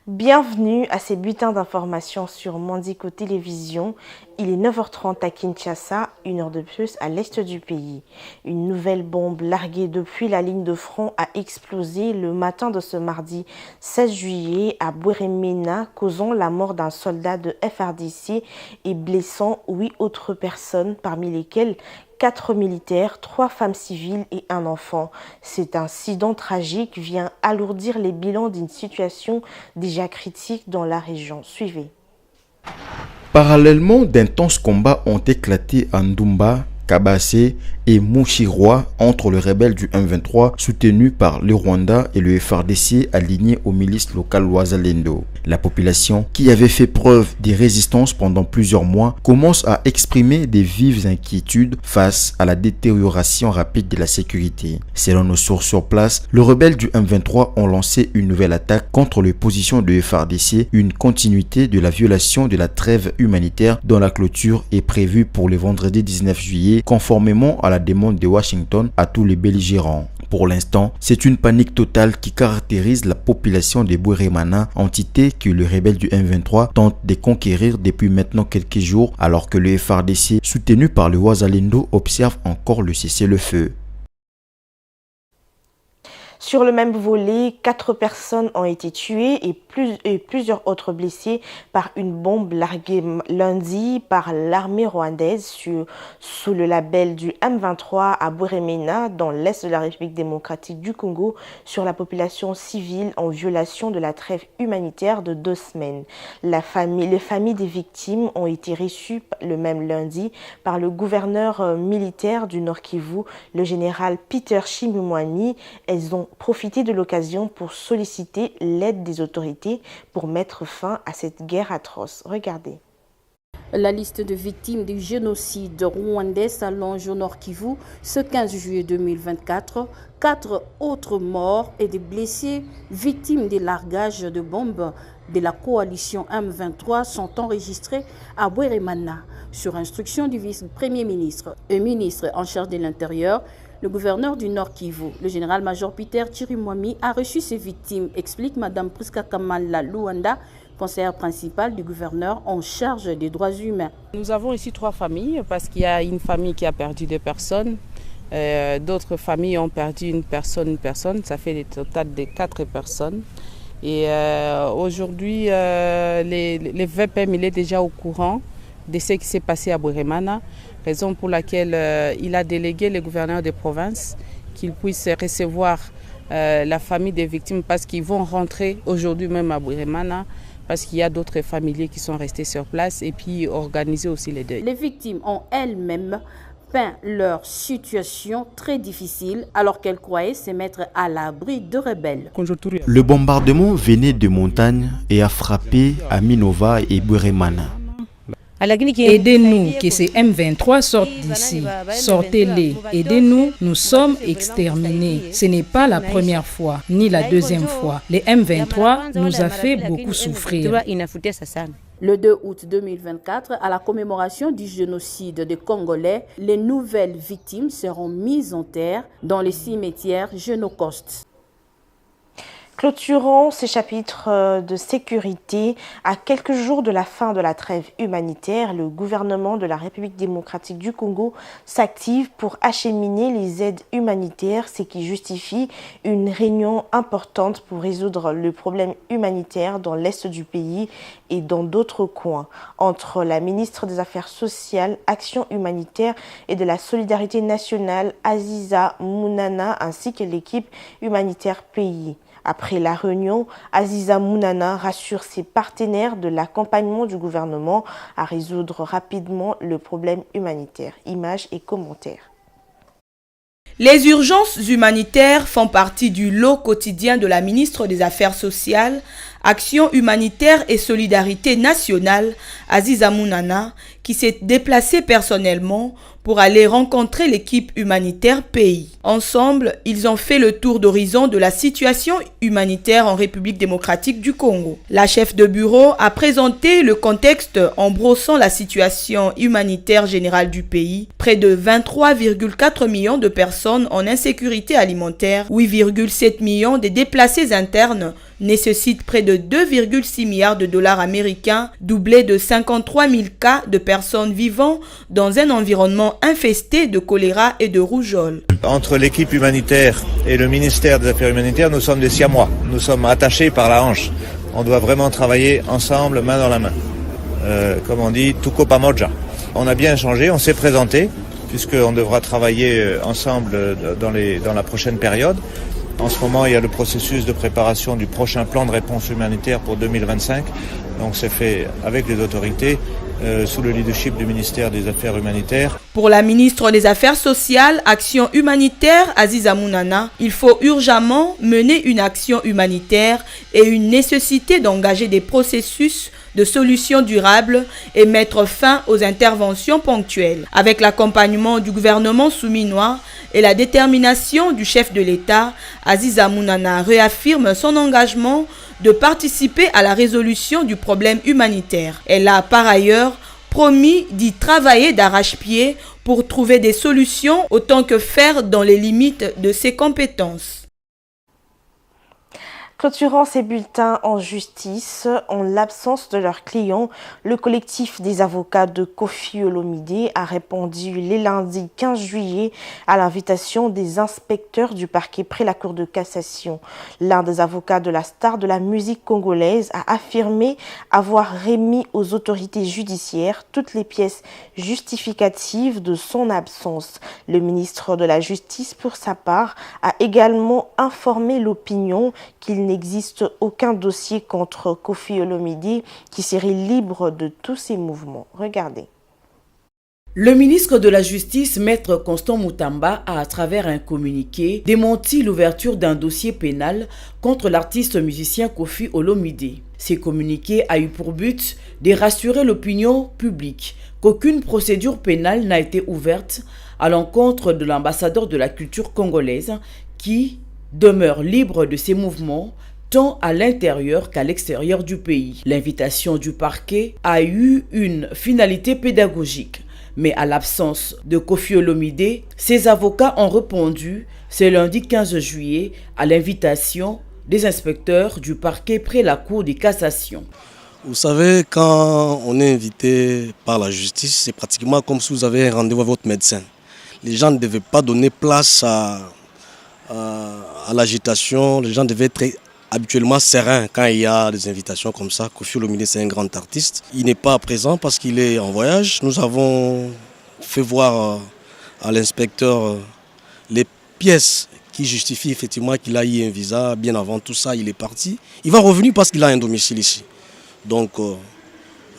Bienvenue à ces bulletins d'information sur Mandiko Télévision. Il est 9h30 à Kinshasa, 1 heure de plus à l'est du pays. Une nouvelle bombe larguée depuis la ligne de front a explosé le matin de ce mardi 16 juillet à Bouéremena, causant la mort d'un soldat de FARDC et blessant 8 autres personnes, parmi lesquelles 4 militaires, 3 femmes civiles et un enfant. Cet incident tragique vient alourdir les bilans d'une situation déjà critique dans la région. Suivez. Parallèlement, d'intenses combats ont éclaté à Ndumba, Kabassé et Mouchiroi entre les rebelles du M23 soutenus par le Rwanda et le FARDC alignés aux milices locales Wazalendo. La population, qui avait fait preuve de résistance pendant plusieurs mois, commence à exprimer des vives inquiétudes face à la détérioration rapide de la sécurité. Selon nos sources sur place, les rebelles du M23 ont lancé une nouvelle attaque contre les positions de FARDC, une continuité de la violation de la trêve humanitaire dont la clôture est prévue pour le vendredi 19 juillet, conformément à la demande de Washington à tous les belligérants. Pour l'instant, c'est une panique totale qui caractérise la population de Bouéremena, entité que les rebelles du M23 tentent de conquérir depuis maintenant quelques jours, alors que le FARDC, soutenu par le Wazalendo, observe encore le cessez-le-feu. Sur le même volet, 4 personnes ont été tuées et plusieurs autres blessées par une bombe larguée lundi par l'armée rwandaise sous le label du M23 à Bouéremena, dans l'est de la République démocratique du Congo, sur la population civile en violation de la trêve humanitaire de 2 semaines. Les familles des victimes ont été reçues le même lundi par le gouverneur militaire du Nord Kivu, le général Peter Chimumwani. Elles ont profité de l'occasion pour solliciter l'aide des autorités pour mettre fin à cette guerre atroce. Regardez. La liste de victimes du génocide rwandais s'allonge au Nord Kivu ce 15 juillet 2024. 4 autres morts et des blessés victimes des largages de bombes de la coalition M23 sont enregistrés à Bouéremena sur instruction du vice-premier ministre et ministre en charge de l'Intérieur. Le gouverneur du Nord Kivu, le général-major Peter Chirimwami, a reçu ces victimes, explique Mme Priska Kamala Luanda, conseillère principale du gouverneur en charge des droits humains. Nous avons ici 3 familles parce qu'il y a une famille qui a perdu 2 personnes. D'autres familles ont perdu une personne. Ça fait le total de 4 personnes. Et aujourd'hui, le VPM il est déjà au courant de ce qui s'est passé à Bouéremena, raison pour laquelle il a délégué le gouverneur de province qu'il puisse recevoir la famille des victimes parce qu'ils vont rentrer aujourd'hui même à Bouéremena parce qu'il y a d'autres familiers qui sont restés sur place et puis organiser aussi les deuils. Les victimes ont elles-mêmes peint leur situation très difficile alors qu'elles croyaient se mettre à l'abri de rebelles. Le bombardement venait de montagne et a frappé à Minova et Bouéremena. Aidez-nous, que ces M23 sortent d'ici. Sortez-les. Aidez-nous, nous sommes exterminés. Ce n'est pas la première fois, ni la deuxième fois. Les M23 nous a fait beaucoup souffrir. Le 2 août 2024, à la commémoration du génocide des Congolais, les nouvelles victimes seront mises en terre dans les cimetières Génocostes. Clôturons ces chapitres de sécurité. À quelques jours de la fin de la trêve humanitaire, le gouvernement de la République démocratique du Congo s'active pour acheminer les aides humanitaires, ce qui justifie une réunion importante pour résoudre le problème humanitaire dans l'est du pays et dans d'autres coins, entre la ministre des Affaires sociales, Action humanitaire et de la solidarité nationale, Aziza Mounana, ainsi que l'équipe humanitaire pays. Après la réunion, Aziza Mounana rassure ses partenaires de l'accompagnement du gouvernement à résoudre rapidement le problème humanitaire. Images et commentaires. Les urgences humanitaires font partie du lot quotidien de la ministre des Affaires sociales, Action humanitaire et solidarité nationale, Aziza Mounana, qui s'est déplacée personnellement pour aller rencontrer l'équipe humanitaire pays. Ensemble, ils ont fait le tour d'horizon de la situation humanitaire en République démocratique du Congo. La chef de bureau a présenté le contexte en brossant la situation humanitaire générale du pays. Près de 23,4 millions de personnes en insécurité alimentaire, 8,7 millions de déplacés internes, nécessite près de 2,6 milliards de dollars américains, doublé de 53 000 cas de personnes vivant dans un environnement infesté de choléra et de rougeole. Entre l'équipe humanitaire et le ministère des Affaires humanitaires, nous sommes des siamois. Nous sommes attachés par la hanche. On doit vraiment travailler ensemble, main dans la main. Comme on dit, tuko pamoja. On a bien échangé, on s'est présenté, puisqu'on devra travailler ensemble dans la prochaine période. En ce moment, il y a le processus de préparation du prochain plan de réponse humanitaire pour 2025. Donc c'est fait avec les autorités, sous le leadership du ministère des Affaires humanitaires. Pour la ministre des Affaires sociales, Action humanitaire, Aziza Mounana, il faut urgemment mener une action humanitaire et une nécessité d'engager des processus de solutions durables et mettre fin aux interventions ponctuelles. Avec l'accompagnement du gouvernement souminois et la détermination du chef de l'État, Aziza Mounana réaffirme son engagement de participer à la résolution du problème humanitaire. Elle a par ailleurs promis d'y travailler d'arrache-pied pour trouver des solutions autant que faire dans les limites de ses compétences. Clôturant ces bulletins en justice, en l'absence de leurs clients, le collectif des avocats de Kofi Olomide a répondu les lundis 15 juillet à l'invitation des inspecteurs du parquet près la Cour de cassation. L'un des avocats de la star de la musique congolaise a affirmé avoir remis aux autorités judiciaires toutes les pièces justificatives de son absence. Le ministre de la Justice, pour sa part, a également informé l'opinion qu'il n'existe aucun dossier contre Kofi Olomide qui serait libre de tous ses mouvements. Regardez. Le ministre de la Justice, Maître Constant Moutamba, a, à travers un communiqué, démenti l'ouverture d'un dossier pénal contre l'artiste musicien Kofi Olomide. Ce communiqué a eu pour but de rassurer l'opinion publique qu'aucune procédure pénale n'a été ouverte à l'encontre de l'ambassadeur de la culture congolaise qui demeure libre de ses mouvements tant à l'intérieur qu'à l'extérieur du pays. L'invitation du parquet a eu une finalité pédagogique, mais à l'absence de Kofi Olomide, ses avocats ont répondu ce lundi 15 juillet à l'invitation des inspecteurs du parquet près la Cour de cassation. Vous savez, quand on est invité par la justice, c'est pratiquement comme si vous avez un rendez-vous avec votre médecin. Les gens ne devaient pas donner place à l'agitation, les gens devaient être habituellement sereins quand il y a des invitations comme ça. Kofi Olomide, c'est un grand artiste. Il n'est pas présent parce qu'il est en voyage. Nous avons fait voir à l'inspecteur les pièces qui justifient effectivement qu'il a eu un visa. Bien avant tout ça, il est parti. Il va revenir parce qu'il a un domicile ici. Donc,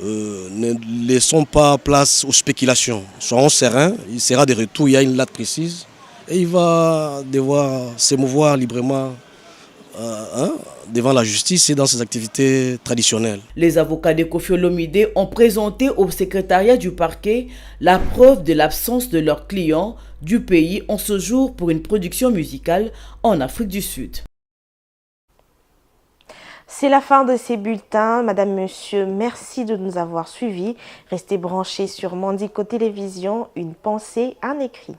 ne laissons pas place aux spéculations. Soyons sereins, il sera de retour, il y a une date précise. Et il va devoir s'émouvoir librement devant la justice et dans ses activités traditionnelles. Les avocats de Kofi Olomide ont présenté au secrétariat du parquet la preuve de l'absence de leurs clients du pays en ce jour pour une production musicale en Afrique du Sud. C'est la fin de ces bulletins. Madame, Monsieur, merci de nous avoir suivis. Restez branchés sur Mandiko Télévision. Une pensée, un écrit.